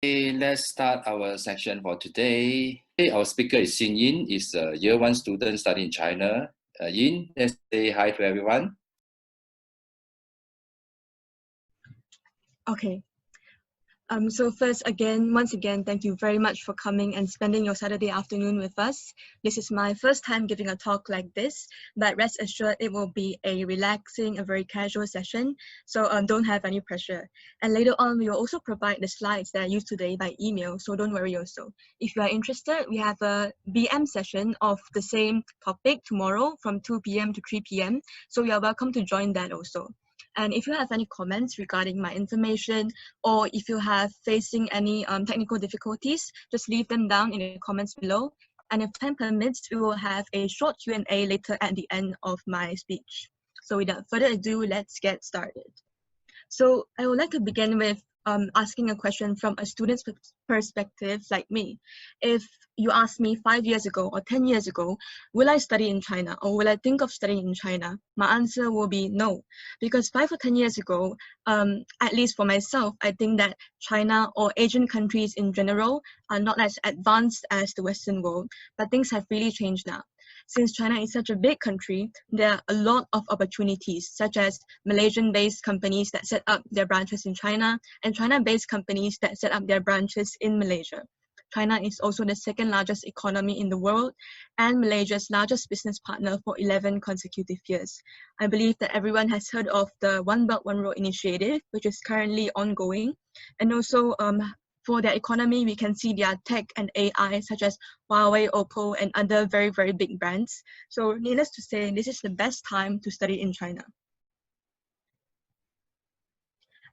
Okay, let's start our section for today. Our speaker is Yin, is a year 1 student studying in China. Yin, let's say hi to everyone. Okay. So first, once again, thank you very much for coming and spending your Saturday afternoon with us. This is my first time giving a talk like this, but rest assured it will be a relaxing, a very casual session. So don't have any pressure. And later on, we will also provide the slides that I used today by email, so don't worry also. If you are interested, we have a BM session of the same topic tomorrow from 2 p.m. to 3 p.m. So you are welcome to join that also. And if you have any comments regarding my information, or if you have facing any technical difficulties, just leave them down in the comments below. And if time permits, we will have a short Q&A later at the end of my speech. So without further ado, let's get started. So I would like to begin with asking a question from a student's perspective like me. If you ask me 5 years ago or 10 years ago, will I study in China or will I think of studying in China? My answer will be no, because 5 or 10 years ago, at least for myself, I think that China or Asian countries in general are not as advanced as the Western world, but things have really changed now. Since China is such a big country, there are a lot of opportunities, such as Malaysian-based companies that set up their branches in China and China-based companies that set up their branches in Malaysia. China is also the second largest economy in the world and Malaysia's largest business partner for 11 consecutive years. I believe that everyone has heard of the One Belt, One Road initiative, which is currently ongoing. And also for their economy, we can see their tech and AI, such as Huawei, Oppo, and other very, very big brands. So needless to say, this is the best time to study in China.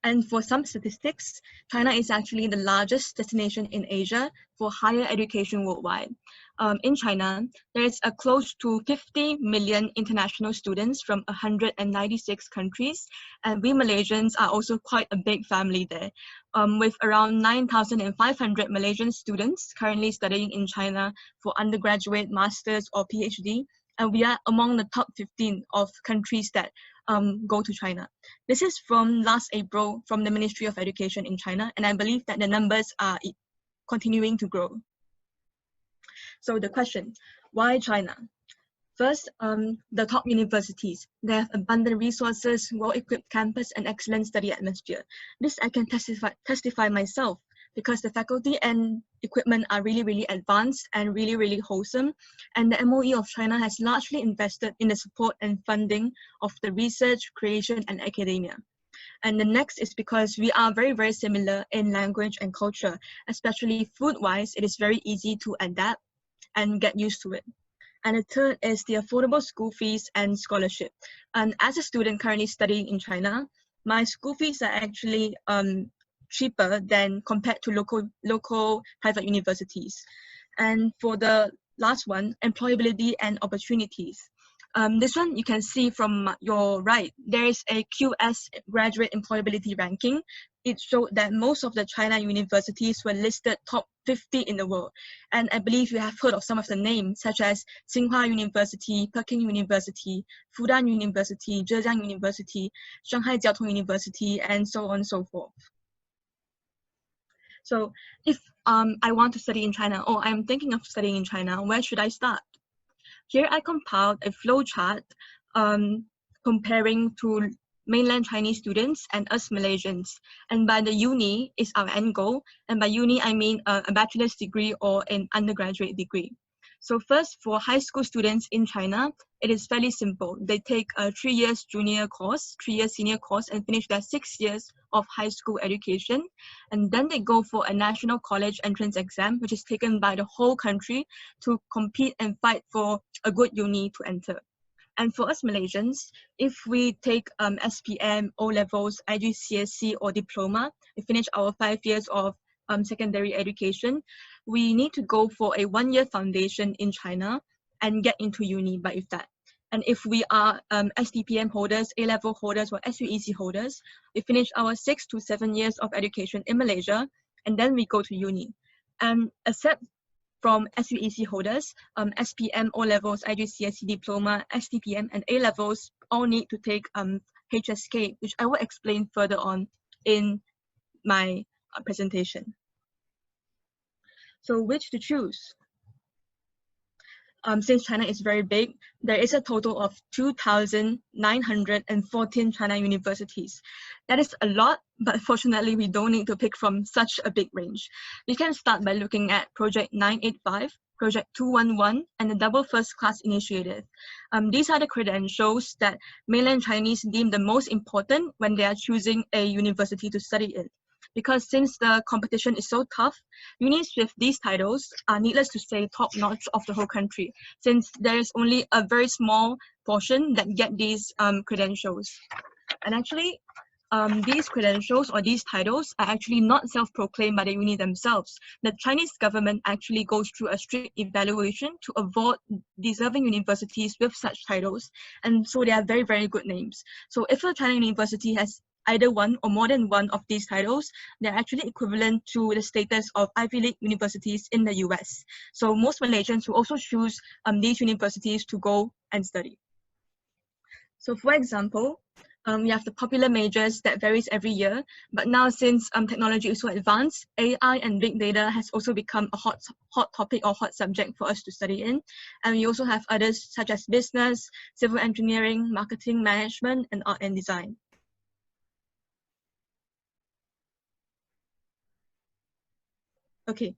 And for some statistics, China is actually the largest destination in Asia for higher education worldwide. In China, there is a close to 50 million international students from 196 countries, and we Malaysians are also quite a big family there, with around 9,500 Malaysian students currently studying in China for undergraduate, master's, or PhD, and we are among the top 15 of countries that go to China. This is from last April from the Ministry of Education in China, and I believe that the numbers are continuing to grow. So the question, why China? First, the top universities. They have abundant resources, well-equipped campus, and excellent study atmosphere. This I can testify myself, because the faculty and equipment are really, really advanced and really, really wholesome. And the MOE of China has largely invested in the support and funding of the research, creation, and academia. And the next is because we are very, very similar in language and culture, especially food-wise. It is very easy to adapt and get used to it. And the third is the affordable school fees and scholarship. And as a student currently studying in China, my school fees are actually cheaper than compared to local private universities. And for the last one, employability and opportunities. This one you can see from your right. There is a QS graduate employability ranking. It showed that most of the China universities were listed top 50 in the world. And I believe you have heard of some of the names, such as Tsinghua University, Peking University, Fudan University, Zhejiang University, Shanghai Jiaotong University, and so on and so forth. So if I want to study in China, or I'm thinking of studying in China, where should I start? Here I compiled a flowchart comparing to mainland Chinese students and us Malaysians. And by the uni is our end goal. And by uni, I mean a bachelor's degree or an undergraduate degree. So first, for high school students in China, it is fairly simple. They take a 3 years junior course, 3 years senior course, and finish their 6 years of high school education. And then they go for a national college entrance exam, which is taken by the whole country to compete and fight for a good uni to enter. And for us Malaysians, if we take SPM, O-levels, IGCSE, or diploma, we finish our 5 years of secondary education, we need to go for a 1-year foundation in China and get into uni by that. And if we are SDPM holders, A-level holders, or SUEC holders, we finish our 6 to 7 years of education in Malaysia, and then we go to uni. And except from SUEC holders, SPM, O-levels, IGCSE diploma, SDPM, and A-levels all need to take HSK, which I will explain further on in my presentation. So which to choose? Since China is very big, there is a total of 2,914 China universities. That is a lot, but fortunately, we don't need to pick from such a big range. We can start by looking at Project 985, Project 211, and the Double First Class Initiative. These are the credentials that mainland Chinese deem the most important when they are choosing a university to study in. Because since the competition is so tough, unis with these titles are, needless to say, top-notch of the whole country, since there is only a very small portion that get these credentials. And actually, these credentials or these titles are actually not self-proclaimed by the uni themselves. The Chinese government actually goes through a strict evaluation to award deserving universities with such titles, and so they are very, very good names. So if a China university has either one or more than one of these titles, they're actually equivalent to the status of Ivy League universities in the US. So most Malaysians will also choose these universities to go and study. So for example, we have the popular majors that varies every year, but now since technology is so advanced, AI and big data has also become a hot topic or hot subject for us to study in. And we also have others such as business, civil engineering, marketing, management, and art and design. Okay,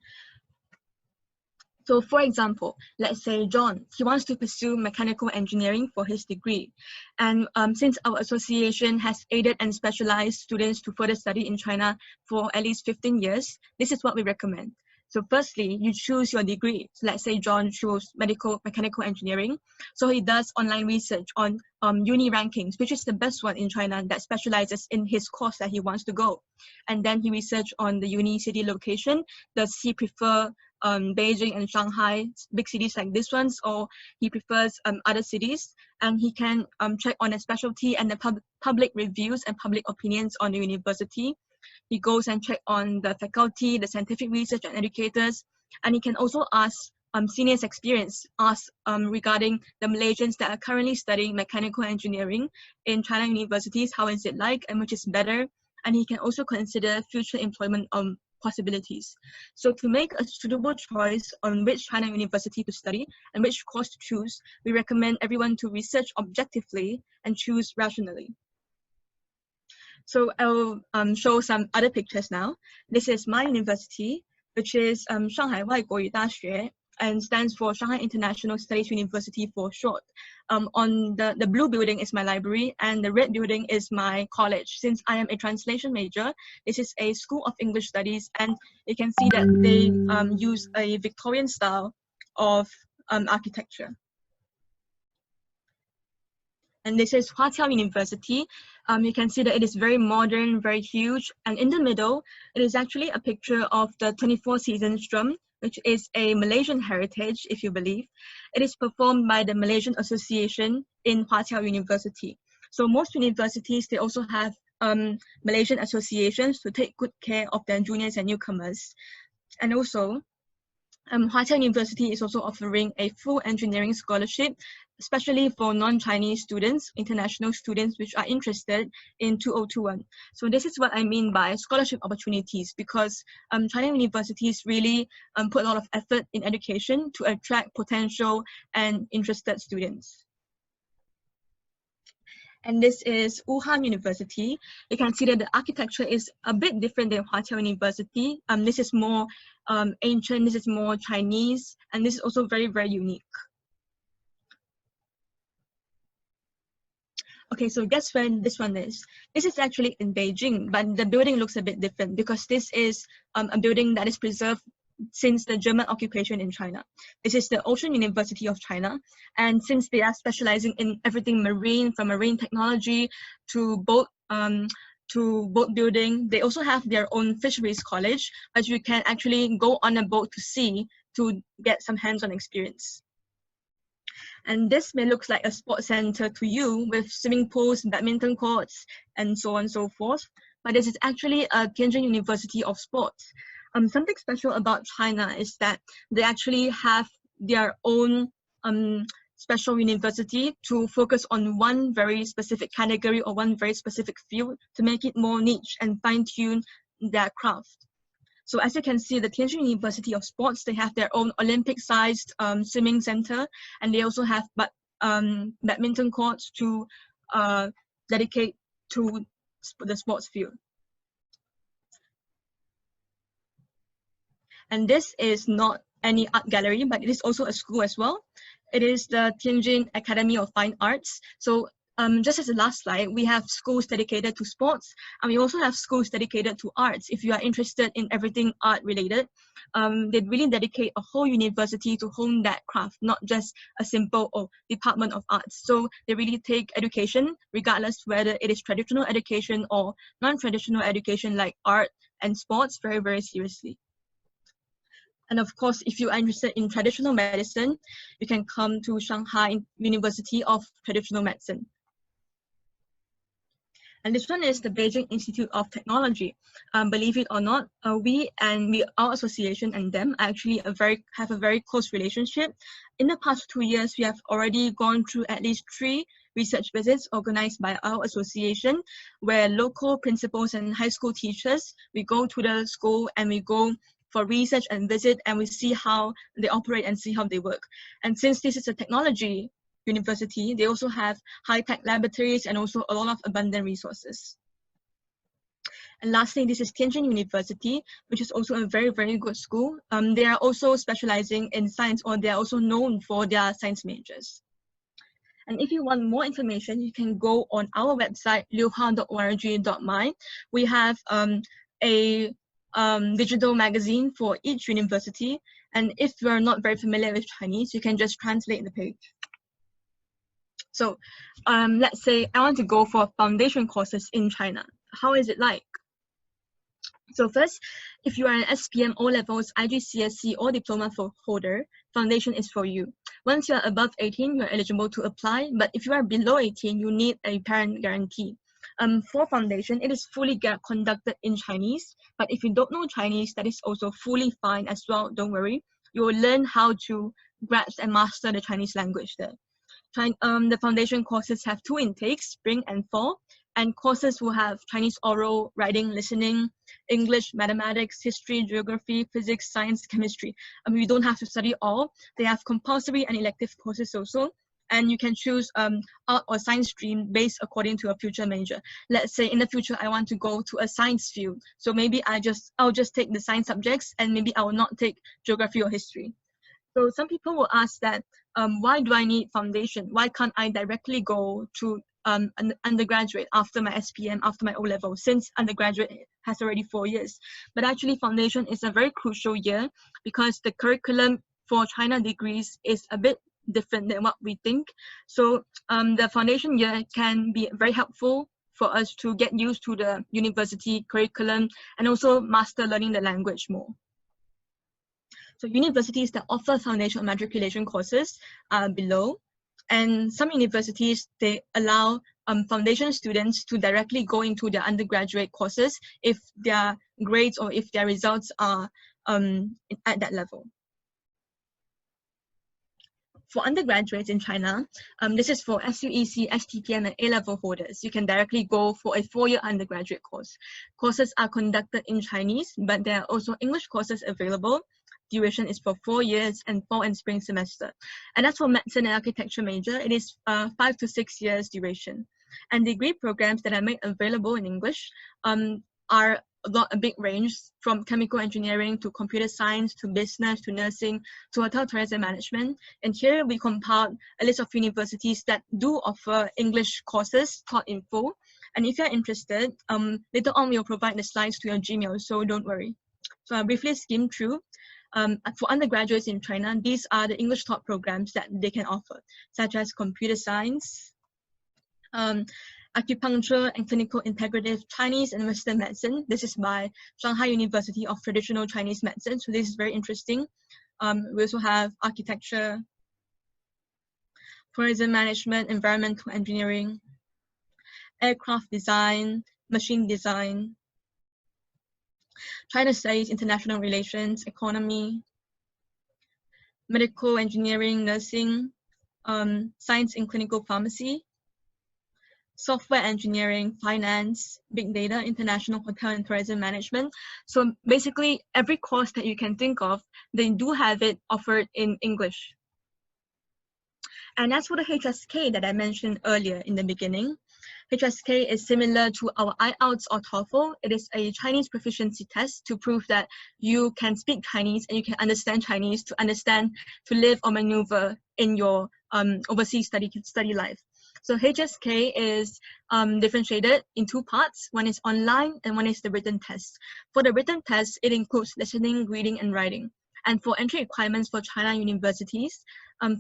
so for example, let's say John, he wants to pursue mechanical engineering for his degree. And since our association has aided and specialized students to further study in China for at least 15 years, this is what we recommend. So firstly, you choose your degree. So let's say John chose mechanical engineering. So he does online research on uni rankings, which is the best one in China that specializes in his course that he wants to go. And then he research on the uni city location. Does he prefer Beijing and Shanghai, big cities like this ones, or he prefers other cities? And he can check on the specialty and the public reviews and public opinions on the university. He goes and check on the faculty, the scientific research and educators, and he can also ask seniors experience, regarding the Malaysians that are currently studying mechanical engineering in China universities, how is it like and which is better, and he can also consider future employment possibilities. So to make a suitable choice on which China university to study and which course to choose, we recommend everyone to research objectively and choose rationally. So I'll show some other pictures now. This is my university, which is Shanghai 外国语大学, and stands for Shanghai International Studies University for short. On the blue building is my library, and the red building is my college. Since I am a translation major, this is a school of English studies, and you can see that they use a Victorian style of architecture. And this is Huatiao University. You can see that it is very modern, very huge. And in the middle, it is actually a picture of the 24 Seasons drum, which is a Malaysian heritage, if you believe. It is performed by the Malaysian Association in Huatiao University. So most universities, they also have Malaysian associations to take good care of their juniors and newcomers. And also, Huatiao University is also offering a full engineering scholarship, especially for non-Chinese students, international students, which are interested in 2021. So this is what I mean by scholarship opportunities, because China universities really put a lot of effort in education to attract potential and interested students. And this is Wuhan University. You can see that the architecture is a bit different than Huatiao University. This is more ancient, this is more Chinese, and this is also very, very unique. Okay, so guess where this one is? This is actually in Beijing, but the building looks a bit different because this is a building that is preserved since the German occupation in China. This is the Ocean University of China, and since they are specializing in everything marine, from marine technology to boat building, they also have their own fisheries college, but you can actually go on a boat to sea to get some hands-on experience. And this may look like a sports center to you with swimming pools, badminton courts, and so on and so forth. But this is actually a Tianjin University of Sports. Something special about China is that they actually have their own special university to focus on one very specific category or one very specific field to make it more niche and fine-tune their craft. So as you can see, the Tianjin University of Sports, they have their own Olympic-sized swimming center, and they also have badminton courts to dedicate to the sports field. And this is not any art gallery, but it is also a school as well. It is the Tianjin Academy of Fine Arts. So just as the last slide, we have schools dedicated to sports, and we also have schools dedicated to arts. If you are interested in everything art related, they really dedicate a whole university to hone that craft, not just a simple department of arts. So they really take education, regardless whether it is traditional education or non-traditional education like art and sports, very, very seriously. And of course, if you are interested in traditional medicine, you can come to Shanghai University of Traditional Medicine. And this one is the Beijing Institute of Technology. Believe it or not, our association and them actually have a very close relationship. In the past 2 years, we have already gone through at least 3 research visits organized by our association, where local principals and high school teachers, we go to the school and we go for research and visit, and we see how they operate and see how they work. And since this is a technology university, they also have high-tech laboratories and also a lot of abundant resources. And lastly, this is Tianjin University, which is also a very, very good school. They are also specializing in science, or they are also known for their science majors. And if you want more information, you can go on our website, liuhua.org.my. We have a digital magazine for each university. And if you're not very familiar with Chinese, you can just translate the page. So let's say I want to go for foundation courses in China. How is it like? So first, if you are an SPM, O-levels, IGCSE, or diploma holder, foundation is for you. Once you are above 18, you are eligible to apply. But if you are below 18, you need a parent guarantee. For foundation, it is fully conducted in Chinese. But if you don't know Chinese, that is also fully fine as well. Don't worry. You will learn how to grasp and master the Chinese language there. The foundation courses have 2 intakes, spring and fall, and courses will have Chinese oral, writing, listening, English, mathematics, history, geography, physics, science, chemistry. You don't have to study all. They have compulsory and elective courses also, and you can choose art or science stream based according to a future major. Let's say in the future I want to go to a science field, so maybe I'll just take the science subjects, and maybe I will not take geography or history. So some people will ask that, why do I need foundation? Why can't I directly go to an undergraduate after my SPM, after my O-level, since undergraduate has already 4 years? But actually, foundation is a very crucial year because the curriculum for China degrees is a bit different than what we think. So the foundation year can be very helpful for us to get used to the university curriculum and also master learning the language more. So universities that offer foundation matriculation courses are below, and some universities, they allow foundation students to directly go into their undergraduate courses if their grades or if their results are at that level. For undergraduates in China, this is for SUEC, STPM, and A-level holders. You can directly go for a 4-year undergraduate course. Courses are conducted in Chinese, but there are also English courses available. Duration is for 4 years and fall and spring semester. And as for medicine and architecture major, it is 5 to 6 years duration. And degree programs that are made available in English are a big range, from chemical engineering to computer science to business to nursing to hotel tourism management. And here we compiled a list of universities that do offer English courses taught in full. And if you're interested, later on we'll provide the slides to your Gmail, so don't worry. So I'll briefly skim through. For undergraduates in China, these are the English taught programs that they can offer, such as computer science, acupuncture and clinical integrative Chinese and Western medicine. This is by Shanghai University of Traditional Chinese Medicine, so this is very interesting. We also have architecture, tourism management, environmental engineering, aircraft design, machine design, China studies, international relations, economy, medical engineering, nursing, science in clinical pharmacy, software engineering, finance, big data, international hotel and tourism management. So basically every course that you can think of, they do have it offered in English. And as for the HSK that I mentioned earlier in the beginning, HSK is similar to our IELTS or TOEFL. It is a Chinese proficiency test to prove that you can speak Chinese and you can understand Chinese to live or maneuver in your overseas study life. So HSK is differentiated in two parts. One is online and one is the written test. For the written test, it includes listening, reading, and writing. And for entry requirements for China universities,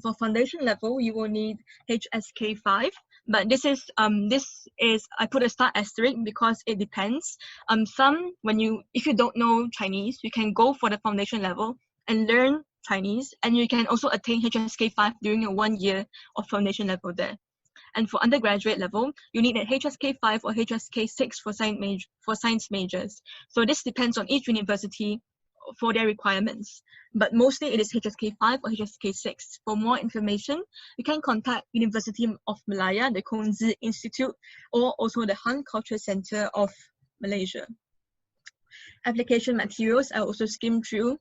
for foundation level, you will need HSK 5. But this is I put a star asterisk because it depends. If you don't know Chinese, you can go for the foundation level and learn Chinese, and you can also attain HSK 5 during your 1 year of foundation level there. And for undergraduate level, you need a HSK 5 or HSK 6 for science majors. So this depends on each university for their requirements. But mostly it is HSK 5 or HSK 6. For more information, you can contact University of Malaya, the Kongzi Institute, or also the Han Culture Center of Malaysia. Application materials I also skimmed through.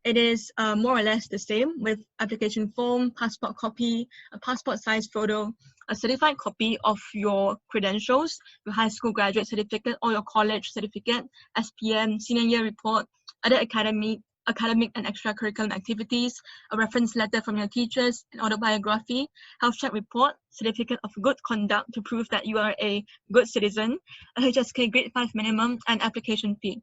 It is more or less the same with application form, passport copy, a passport size photo, a certified copy of your credentials, your high school graduate certificate or your college certificate, SPM, senior year report, other academic and extracurricular activities, a reference letter from your teachers, an autobiography, health check report, certificate of good conduct to prove that you are a good citizen, a HSK grade 5 minimum, and application fee.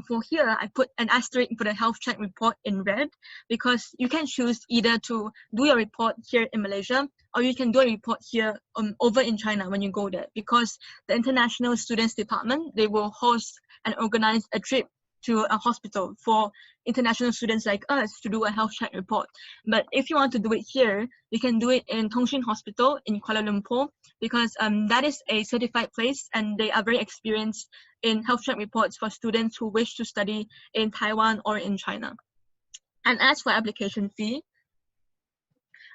For here, I put an asterisk for the health check report in red because you can choose either to do your report here in Malaysia or you can do a report here over in China when you go there, because the International Students Department, they will host and organize a trip to a hospital for international students like us to do a health check report. But if you want to do it here, you can do it in Tongshin Hospital in Kuala Lumpur, because that is a certified place and they are very experienced in health check reports for students who wish to study in Taiwan or in China. And as for application fee,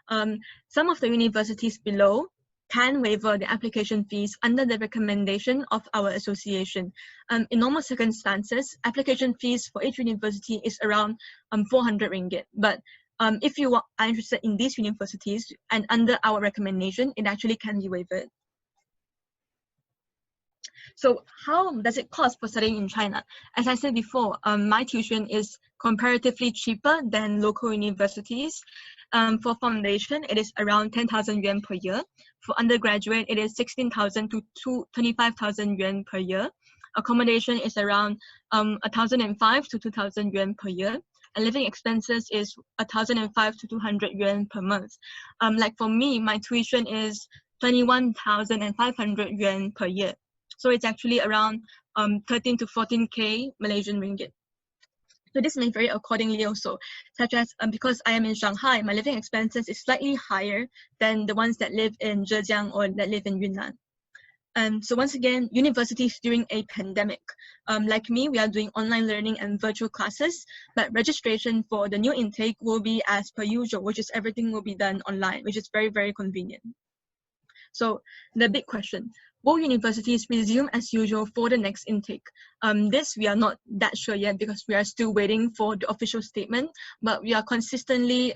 some of the universities below can waiver the application fees under the recommendation of our association. In normal circumstances, application fees for each university is around 400 ringgit. But if you are interested in these universities and under our recommendation, it actually can be waived. So how does it cost for studying in China? As I said before, my tuition is comparatively cheaper than local universities. For foundation, it is around 10,000 yuan per year. For undergraduate, it is 16,000 to 25,000 yuan per year. Accommodation is around 1,005 to 2,000 yuan per year. And living expenses is 1,005 to 200 yuan per month. Like for me, my tuition is 21,500 yuan per year. So it's actually around 13 to 14K Malaysian ringgit. So this may vary accordingly also, such as because I am in Shanghai, my living expenses is slightly higher than the ones that live in Zhejiang or that live in Yunnan. So once again, universities during a pandemic, like me, we are doing online learning and virtual classes, but registration for the new intake will be as per usual, which is everything will be done online, which is very, very convenient. So the big question, will universities resume as usual for the next intake? This we are not that sure yet because we are still waiting for the official statement, but we are consistently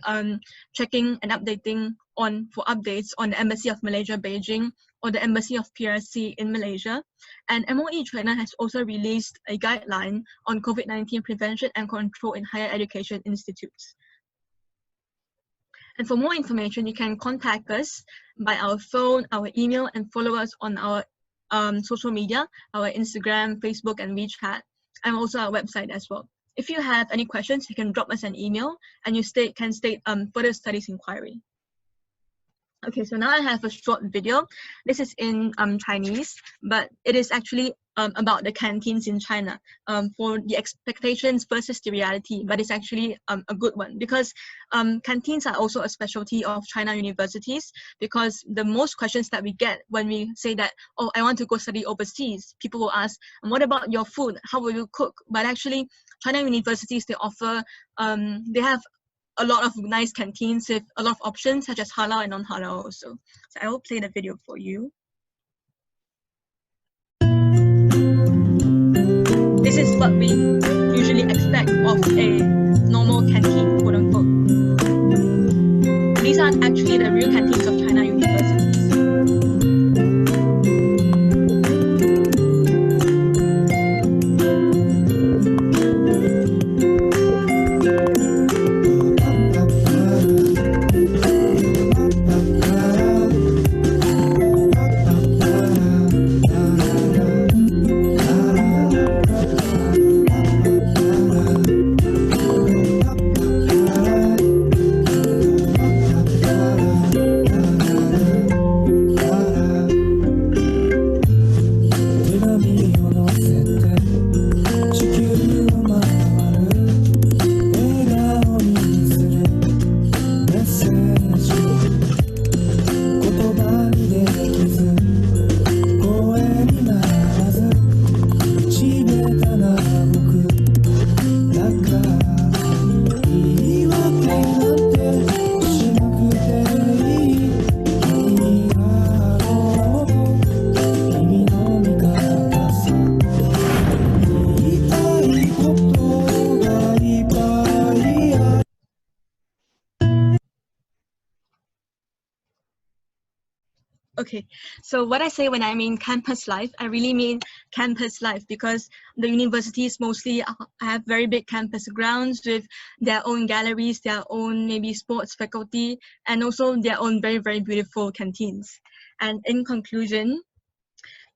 checking and updating for updates on the Embassy of Malaysia, Beijing, or the Embassy of PRC in Malaysia. And MOE China has also released a guideline on COVID-19 prevention and control in higher education institutes. And for more information, you can contact us by our phone, our email, and follow us on our social media, our Instagram, Facebook, and WeChat, and also our website as well. If you have any questions, you can drop us an email, and you can state further studies inquiry. Okay, so now I have a short video. This is in Chinese, but it is actually about the canteens in China, for the expectations versus the reality, but it's actually a good one because canteens are also a specialty of China universities, because the most questions that we get when we say that, oh, I want to go study overseas, people will ask, what about your food? How will you cook? But actually, China universities, they offer, they have a lot of nice canteens with a lot of options such as halal and non-halal also. So I will play the video for you. This is what we usually expect of a normal canteen, quote unquote. These are actually the real canteens of China universities. Okay, so what I say when I mean campus life, I really mean campus life, because the universities mostly have very big campus grounds with their own galleries, their own maybe sports faculty, and also their own very, very beautiful canteens. And in conclusion,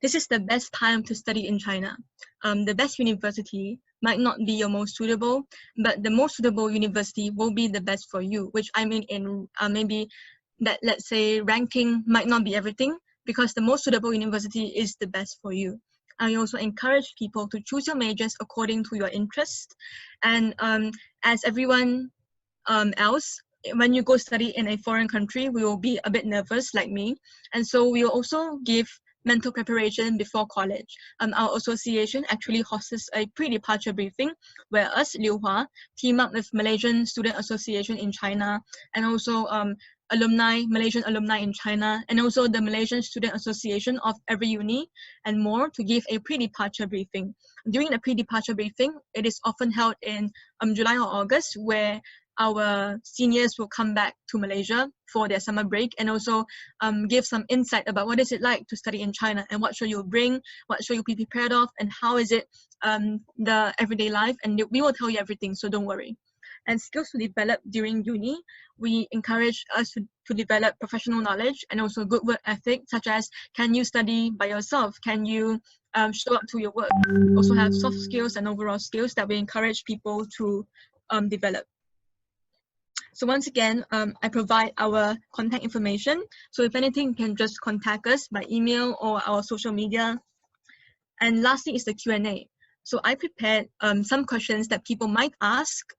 this is the best time to study in China. The best university might not be your most suitable, but the most suitable university will be the best for you, which I mean in maybe that, let's say, ranking might not be everything, because the most suitable university is the best for you. I also encourage people to choose your majors according to your interest. And as everyone else, when you go study in a foreign country, we will be a bit nervous, like me. And so we will also give mental preparation before college. Our association actually hosts a pre-departure briefing where us, Liu Hua, team up with Malaysian Student Association in China, and also Malaysian alumni in China, and also the Malaysian Student Association of every uni and more, to give a pre-departure briefing. During the pre-departure briefing, it is often held in July or August, where our seniors will come back to Malaysia for their summer break, and also give some insight about what is it like to study in China, and what should you bring, what should you be prepared of, and how is it the everyday life, and we will tell you everything, so don't worry. And skills to develop during uni, we encourage us to develop professional knowledge and also good work ethic, such as, can you study by yourself? Can you show up to your work? Also have soft skills and overall skills that we encourage people to develop. So once again, I provide our contact information. So if anything, you can just contact us by email or our social media. And lastly is the Q&A. So I prepared some questions that people might ask,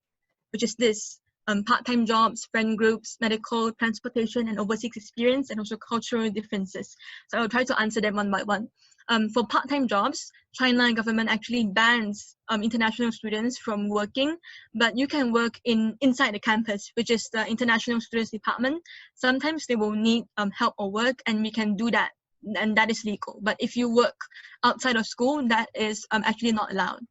which is this: part-time jobs, friend groups, medical, transportation, and overseas experience, and also cultural differences. So I will try to answer them one by one. For part-time jobs, China government actually bans international students from working, but you can work inside the campus, which is the international students department. Sometimes they will need help or work, and we can do that, and that is legal. But if you work outside of school, that is actually not allowed.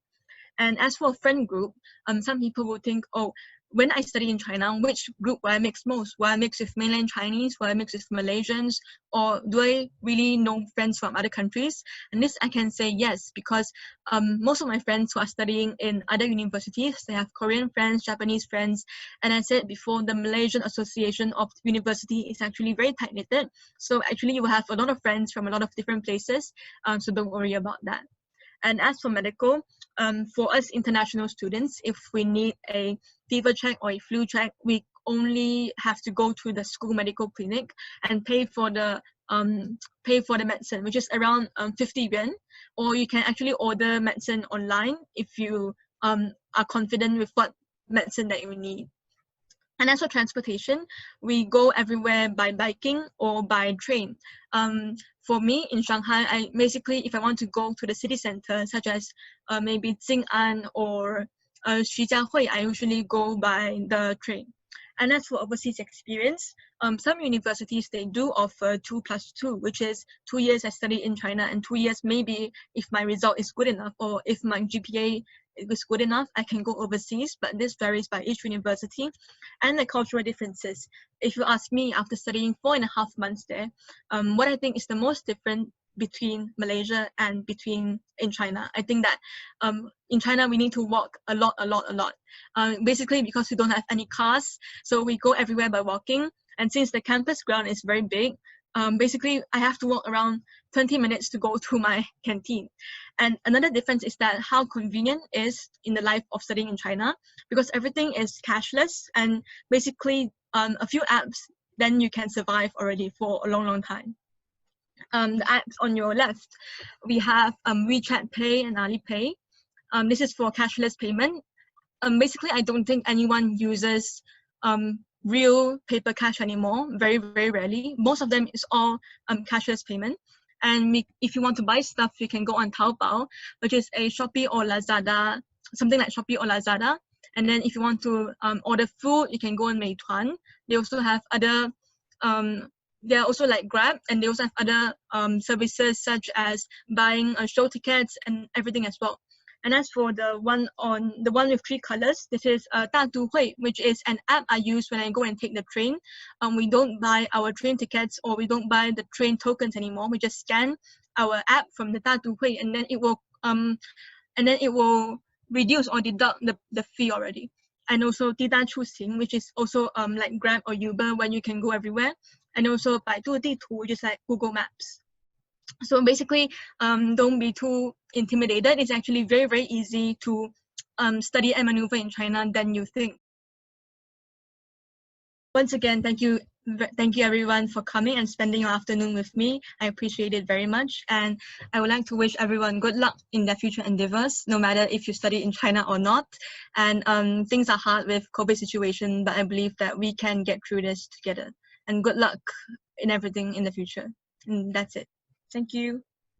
And as for a friend group, some people will think, oh, when I study in China, which group will I mix most? Will I mix with mainland Chinese? Will I mix with Malaysians? Or do I really know friends from other countries? And this I can say yes, because most of my friends who are studying in other universities, they have Korean friends, Japanese friends. And I said before, the Malaysian Association of University is actually very tight-knitted. So actually you will have a lot of friends from a lot of different places. So don't worry about that. And as for medical, for us international students, if we need a fever check or a flu check, we only have to go to the school medical clinic and pay for the medicine, which is around 50 yuan. Or you can actually order medicine online if you are confident with what medicine that you need. And as for transportation, we go everywhere by biking or by train. For me in Shanghai, I basically, if I want to go to the city center, such as maybe Jing'an or Xujiahui, I usually go by the train. And as for overseas experience, some universities, they do offer 2+2, which is 2 years I study in China and 2 years maybe if my result is good enough or if my GPA is good enough, I can go overseas, but this varies by each university and the cultural differences. If you ask me, after studying 4.5 months there, what I think is the most different between Malaysia and in China. I think that in China, we need to walk a lot. Basically because we don't have any cars, so we go everywhere by walking. And since the campus ground is very big, basically I have to walk around 20 minutes to go to my canteen. And another difference is that how convenient is in the life of studying in China, because everything is cashless and basically a few apps, then you can survive already for a long time. The apps on your left, we have WeChat Pay and Alipay. This is for cashless payment. Basically, I don't think anyone uses real paper cash anymore, very rarely. Most of them is all cashless payment. And if you want to buy stuff, you can go on Taobao, which is a Shopee or Lazada, something like Shopee or Lazada. And then if you want to order food, you can go on Meituan. They also have other they're also like Grab, and they also have other services such as buying show tickets and everything as well. And as for the one with 3 colors, this is Daduhui, which is an app I use when I go and take the train. We don't buy our train tickets or we don't buy the train tokens anymore. We just scan our app from the Daduhui, and then it will reduce or deduct the fee already. And also Dida Chuxing, which is also like Grab or Uber, when you can go everywhere. And also Baidu Ditu, which is like Google Maps. So basically, don't be too intimidated. It's actually very easy to study and maneuver in China than you think. Once again, thank you everyone for coming and spending your afternoon with me. I appreciate it very much, and I would like to wish everyone good luck in their future endeavors, no matter if you study in China or not. And things are hard with COVID situation, but I believe that we can get through this together. And good luck in everything in the future. And that's it. Thank you.